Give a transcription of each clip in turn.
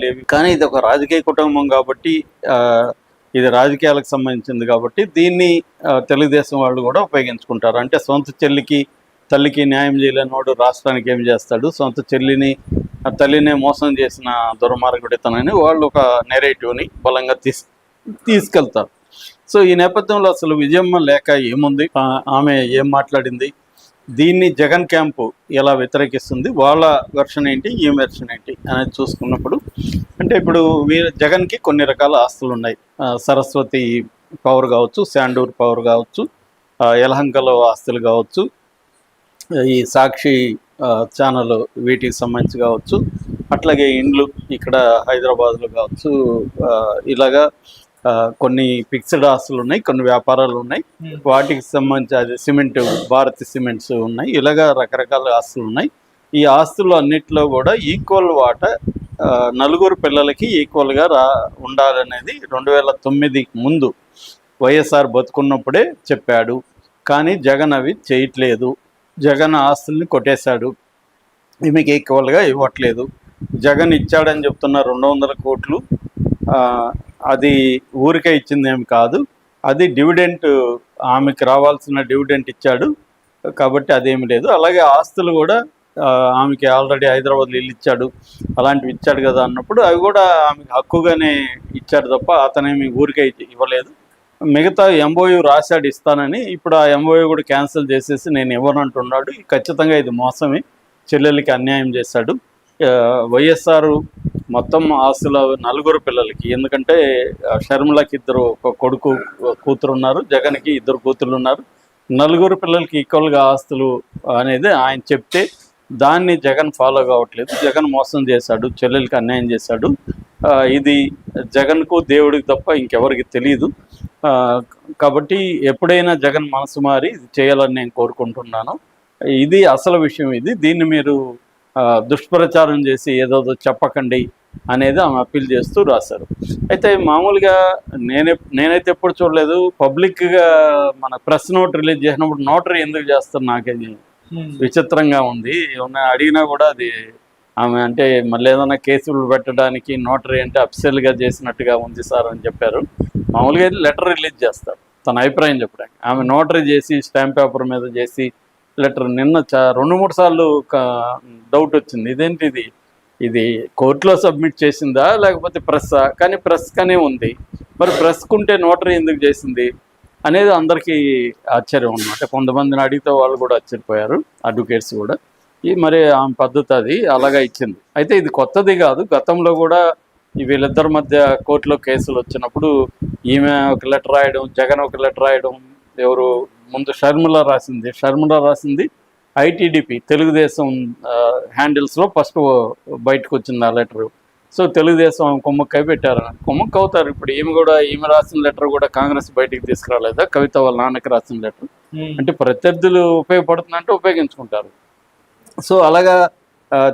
లేవి. కానీ ఇది ఒక రాజకీయ కుటుంబం కాబట్టి ఇది రాజకీయాలకు సంబంధించింది కాబట్టి దీన్ని తెలుగుదేశం వాళ్ళు కూడా ఉపయోగించుకుంటారు. అంటే సొంత తల్లికి న్యాయం చేయలేనివాడు రాష్ట్రానికి ఏం చేస్తాడు, సొంత తల్లినే మోసం చేసిన దుర్మార్గుడితనని వాళ్ళు ఒక నెరేటివ్ని బలంగా తీసుకెళ్తారు. సో ఈ నేపథ్యంలో అసలు విజయమ్మ లేఖ ఏముంది, ఆమె ఏం మాట్లాడింది, దీన్ని జగన్ క్యాంపు ఎలా వ్యతిరేకిస్తుంది, వాళ్ళ వెర్షన్ ఏంటి, ఈ వెర్షన్ ఏంటి అనేది చూసుకున్నప్పుడు అంటే ఇప్పుడు జగన్కి కొన్ని రకాల ఆస్తులు ఉన్నాయి. సరస్వతి పవర్ కావచ్చు, శాండూర్ పవర్ కావచ్చు, యలహంకలో ఆస్తులు కావచ్చు, ఈ సాక్షి ఛానల్ వీటికి సంబంధించి కావచ్చు, అట్లాగే ఇండ్లు ఇక్కడ హైదరాబాద్లో కావచ్చు, ఇలాగా కొన్ని ఫిక్స్డ్ ఆస్తులు ఉన్నాయి, కొన్ని వ్యాపారాలు ఉన్నాయి, వాటికి సంబంధించి అది సిమెంట్ భారతి సిమెంట్స్ ఉన్నాయి, ఇలాగా రకరకాల ఆస్తులు ఉన్నాయి. ఈ ఆస్తులు అన్నిటిలో కూడా ఈక్వల్ వాటా నలుగురు పిల్లలకి ఈక్వల్గా ఉండాలనేది 2009 ముందు వైఎస్ఆర్ బతుకున్నప్పుడే చెప్పాడు. కానీ జగన్ అవి చేయట్లేదు. జగన్ ఆస్తుల్ని కొట్టేశాడు, ఈమెకి ఈక్వల్గా ఇవ్వట్లేదు. జగన్ ఇచ్చాడని చెప్తున్న 200 కోట్లు అది ఊరికే ఇచ్చిందేమి కాదు, అది డివిడెంట్, ఆమెకి రావాల్సిన డివిడెంట్ ఇచ్చాడు కాబట్టి అదేమి లేదు. అలాగే ఆస్తులు కూడా ఆమెకి ఆల్రెడీ హైదరాబాద్లో ఇల్లు ఇచ్చాడు, అలాంటివి ఇచ్చాడు కదా అన్నప్పుడు అవి కూడా ఆమెకి హక్కుగానే ఇచ్చాడు తప్ప అతనేమి ఊరికే ఇవ్వలేదు. మిగతా ఎంఓయూ రాశాడు ఇస్తానని, ఇప్పుడు ఆ ఎంఓయూ కూడా క్యాన్సిల్ చేసేసి నేను ఇవ్వనంటున్నాడు. ఖచ్చితంగా ఇది మోసమే, చెల్లెలకి అన్యాయం చేశాడు. వైఎస్ఆర్ మొత్తం ఆస్తుల నలుగురు పిల్లలకి, ఎందుకంటే షర్మిలకి ఒక కూతురు ఉన్నారు, జగన్కి 2 కూతురు ఉన్నారు, నలుగురు పిల్లలకి ఈక్వల్గా ఆస్తులు అనేది ఆయన చెప్తే దాన్ని జగన్ ఫాలో కావట్లేదు. జగన్ మోసం చేశాడు, చెల్లెలకి అన్యాయం చేశాడు. ఇది జగన్కు దేవుడికి తప్ప ఇంకెవరికి తెలియదు. కాబట్టి ఎప్పుడైనా జగన్ మనసు మారి ఇది చేయాలని నేను కోరుకుంటున్నాను. ఇది అసలు విషయం. దీన్ని మీరు దుష్ప్రచారం చేసి ఏదో చెప్పకండి అనేది ఆమె అప్పీల్ చేస్తూ రాశారు. అయితే మామూలుగా నేనైతే ఎప్పుడు చూడలేదు, పబ్లిక్గా మన ప్రెస్ నోట్ రిలీజ్ చేసినప్పుడు నోటరీ ఎందుకు చేస్తారు నాకే విచిత్రంగా ఉంది. ఏమన్నా అడిగినా కూడా అది ఆమె అంటే మళ్ళీ ఏదైనా కేసులు పెట్టడానికి నోటరీ అంటే అఫిషియల్గా చేసినట్టుగా ఉంది సార్ అని చెప్పారు. మామూలుగా లెటర్ రిలీజ్ చేస్తారు తన అభిప్రాయం చెప్పడానికి. ఆమె నోటరీ చేసి స్టాంప్ పేపర్ మీద చేసి లెటర్ నిన్న 2-3 సార్లు డౌట్ వచ్చింది, ఇదేంటి ఇది కోర్టులో సబ్మిట్ చేసిందా లేకపోతే ప్రెస్సా, కానీ ప్రెస్గానే ఉంది, మరి ప్రెస్కుంటే నోటరీ ఎందుకు చేసింది అనేది అందరికీ ఆశ్చర్యం అన్నమాట. కొంతమందిని అడిగితే వాళ్ళు కూడా ఆశ్చర్యపోయారు, అడ్వకేట్స్ కూడా. మరి ఆమె పద్ధతి అది అలాగా ఇచ్చింది. అయితే ఇది కొత్తది కాదు, గతంలో కూడా వీళ్ళిద్దరి మధ్య కోర్టులో కేసులు వచ్చినప్పుడు ఈమె ఒక లెటర్ రాయడం, జగన్ ఒక లెటర్ రాయడం, ఎవరు ముందు షర్మిల రాసింది ఐటీడీపీ తెలుగుదేశం హ్యాండిల్స్లో ఫస్ట్ బయటకు వచ్చింది ఆ లెటరు. సో తెలుగుదేశం కుమ్మక్కై పెట్టారు, కుమ్మక్క అవుతారు. ఇప్పుడు ఈమె రాసిన లెటర్ కూడా కాంగ్రెస్ బయటికి తీసుకురాలేదా, కవిత వాళ్ళ నాన్నకి రాసిన లెటర్. అంటే ప్రత్యర్థులు ఉపయోగపడుతుందంటే ఉపయోగించుకుంటారు. సో అలాగా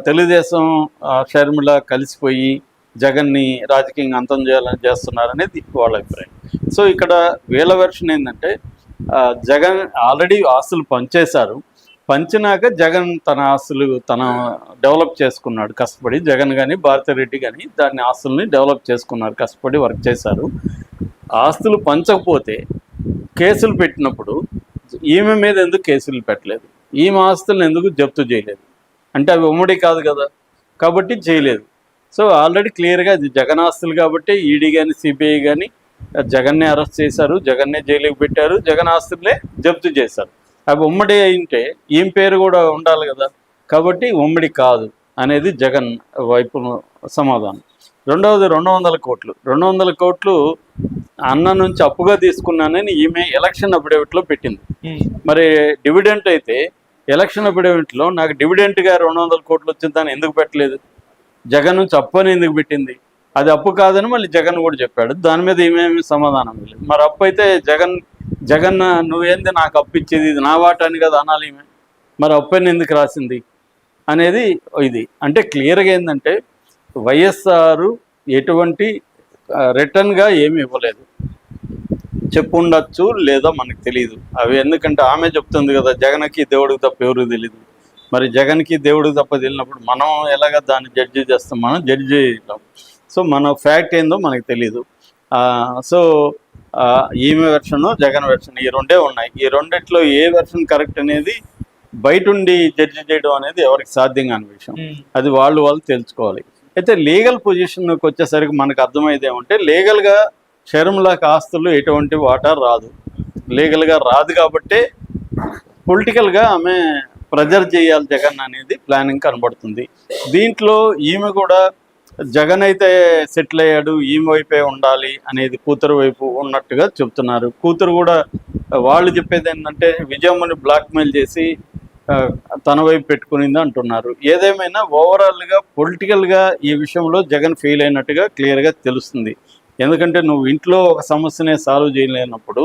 తెలుగుదేశం షర్మిల కలిసిపోయి జగన్ని రాజకీయంగా అంతం చేయాలని చేస్తున్నారనేది వాళ్ళ అభిప్రాయం. సో ఇక్కడ వీళ్ళ వెర్షన్ ఏంటంటే జగన్ ఆల్రెడీ ఆస్తులు పంచినాక జగన్ తన ఆస్తులు డెవలప్ చేసుకున్నాడు కష్టపడి. జగన్ కానీ భారతిరెడ్డి కానీ దాన్ని ఆస్తుల్ని డెవలప్ చేసుకున్నారు, కష్టపడి వర్క్ చేశారు. ఆస్తులు పంచకపోతే కేసులు పెట్టినప్పుడు ఈమె మీద ఎందుకు కేసులు పెట్టలేదు, ఈమె ఆస్తులను ఎందుకు జప్తు చేయలేదు అంటే అవి ఉమ్మడి కాదు కదా, కాబట్టి చేయలేదు. సో ఆల్రెడీ క్లియర్గా ఇది జగన్ ఆస్తులు కాబట్టి ఈడీ కానీ సిబిఐ కానీ జగన్నే అరెస్ట్ చేశారు, జగన్నే జైలుకి పెట్టారు, జగన్ ఆస్తులే జప్తు చేశారు. అవి ఉమ్మడి అయింటే ఈమె పేరు కూడా ఉండాలి కదా, కాబట్టి ఉమ్మడి కాదు అనేది జగన్ వైపు సమాధానం. రెండవది 200 కోట్లు అన్న నుంచి అప్పుగా తీసుకున్నానని ఈమె ఎలక్షన్ అఫిడవిట్లో పెట్టింది. మరి డివిడెంట్ అయితే ఎలక్షన్ అఫిడవిట్లో నాకు డివిడెంట్గా 200 కోట్లు వచ్చిందని ఎందుకు పెట్టలేదు, జగన్ నుంచి అప్పు అని ఎందుకు పెట్టింది, అది అప్పు కాదని మళ్ళీ జగన్ కూడా చెప్పాడు. దాని మీద ఏమేమి సమాధానం లేదు. మరి అప్పు అయితే జగన్ నువ్వేంది నాకు అప్పు ఇచ్చేది, ఇది నా వాట అని కదా అనాలి ఈమె. మరి అప్పు అని ఎందుకు రాసింది అనేది ఇది. అంటే క్లియర్గా ఏంటంటే వైఎస్ఆర్ ఎటువంటి రిటర్న్గా ఏమి ఇవ్వలేదు. చెప్పుండొచ్చు లేదా మనకు తెలియదు అవి, ఎందుకంటే ఆమె చెప్తుంది కదా జగన్కి దేవుడికి తప్ప ఎవరికి తెలియదు. మరి జగన్కి దేవుడికి తప్ప తెలియనప్పుడు మనం ఎలాగ దాన్ని జడ్జి చేస్తాం, మనం జడ్జి చేయలేం. సో మన ఫ్యాక్ట్ ఏందో మనకు తెలీదు. సో ఈమె వెర్షన్ జగన్ వెర్షన్ ఈ రెండే ఉన్నాయి. ఈ రెండిట్లో ఏ వెర్షన్ కరెక్ట్ అనేది బయట ఉండి జడ్జి చేయడం అనేది ఎవరికి సాధ్యం కాని విషయం. అది వాళ్ళు తెలుసుకోవాలి. అయితే లీగల్ పొజిషన్కి వచ్చేసరికి మనకు అర్థమైంది ఏమంటే, లీగల్గా షర్మిలాకి ఆస్తులు ఎటువంటి వాటా రాదు, లీగల్గా రాదు. కాబట్టే పొలిటికల్గా ఆమె ప్రెజర్ చేయాలి జగన్ అనేది ప్లానింగ్ కనబడుతుంది. దీంట్లో ఈమె కూడా జగన్ అయితే సెటిల్ అయ్యాడు, ఈమె వైపే ఉండాలి అనేది కూతురు వైపు ఉన్నట్టుగా చెప్తున్నారు. కూతురు కూడా వాళ్ళు చెప్పేది ఏంటంటే విజయమ్మని బ్లాక్మెయిల్ చేసి తన వైపు పెట్టుకునింది అంటున్నారు. ఏదేమైనా ఓవరాల్గా పొలిటికల్గా ఈ విషయంలో జగన్ ఫెయిల్ అయినట్టుగా క్లియర్గా తెలుస్తుంది. ఎందుకంటే నువ్వు ఇంట్లో ఒక సమస్యనే సాల్వ్ చేయలేనప్పుడు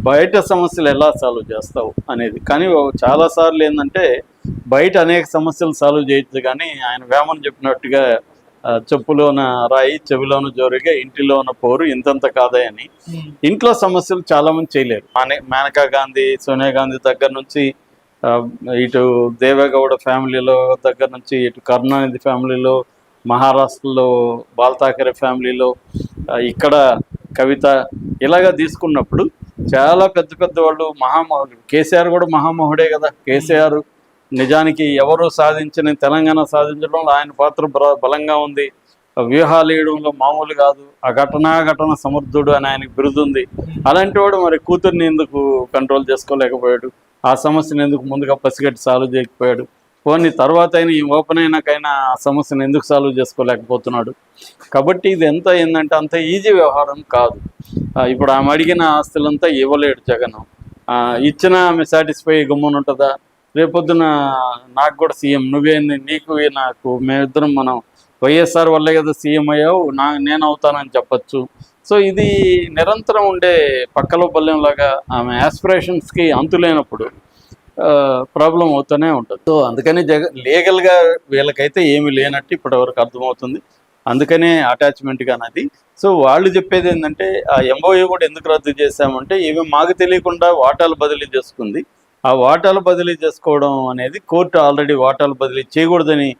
బయట సమస్యలు ఎలా సాల్వ్ చేస్తావు అనేది. కానీ చాలాసార్లు ఏంటంటే బయట అనేక సమస్యలు సాల్వ్ చేయొచ్చు, కానీ ఆయన వేమని చెప్పినట్టుగా చెప్పులోన రాయి చెవిలోన జోరుగా ఇంటిలోన పోరు ఇంతంత కాదని. ఇంట్లో సమస్యలు చాలామంది చేయలేరు. మేనకా గాంధీ, సోనియా గాంధీ దగ్గర నుంచి, ఇటు దేవేగౌడ ఫ్యామిలీలో దగ్గర నుంచి, ఇటు కరుణానిధి ఫ్యామిలీలో, మహారాష్ట్రలో బాల్ ఠాకరే ఫ్యామిలీలో, ఇక్కడ కవిత, ఇలాగా తీసుకున్నప్పుడు చాలా పెద్ద పెద్ద వాళ్ళు మహామహుడు. కేసీఆర్ కూడా మహామహుడే కదా. కేసీఆర్ నిజానికి ఎవరు సాధించిన తెలంగాణ సాధించడంలో ఆయన పాత్ర బలంగా ఉంది. వ్యూహాలు వేయడంలో మామూలు కాదు. ఘటన సమర్థుడు అని ఆయనకు బిరుదుంది. అలాంటి వాడు మరి కూతుర్ని ఎందుకు కంట్రోల్ చేసుకోలేకపోయాడు? ఆ సమస్యను ఎందుకు ముందుగా పసిగట్టి సాల్వ్ చేయకపోయాడు? పోనీ తర్వాత అయినా ఈ ఓపెన్ అయినాకైనా ఆ సమస్యను ఎందుకు సాల్వ్ చేసుకోలేకపోతున్నాడు? కాబట్టి ఇది ఎంత ఏంటంటే అంత ఈజీ వ్యవహారం కాదు. ఇప్పుడు ఆమె అడిగిన ఆస్తులంతా ఇవ్వలేడు జగన్. ఇచ్చిన ఆమె సాటిస్ఫై గమ్మునుంటుందా? రేపొద్దున నాకు కూడా సీఎం నువ్వేంది, నీకు నాకు, మేమిద్దరం మనం వైఎస్ఆర్ వల్లే కదా సీఎం అయ్యావు, నేను అవుతానని చెప్పచ్చు. సో ఇది నిరంతరం ఉండే పక్కలో బల్యంలాగా ఆమె ఆస్పిరేషన్స్కి అంతులేనప్పుడు ప్రాబ్లం అవుతూనే ఉంటుంది. సో అందుకని లీగల్గా వీళ్ళకైతే ఏమీ లేనట్టు ఇప్పటివరకు అర్థమవుతుంది. అందుకనే అటాచ్మెంట్ కానది. సో వాళ్ళు చెప్పేది ఏంటంటే ఆ ఎంఓయూ కూడా ఎందుకు రద్దు చేశామంటే, ఇవి మాకు తెలియకుండా వాటాలు బదిలీ చేసుకుంది. ఆ వాటాలు బదిలీ చేసుకోవడం అనేది కోర్టు ఆల్రెడీ వాటాలు బదిలీ చేయకూడదని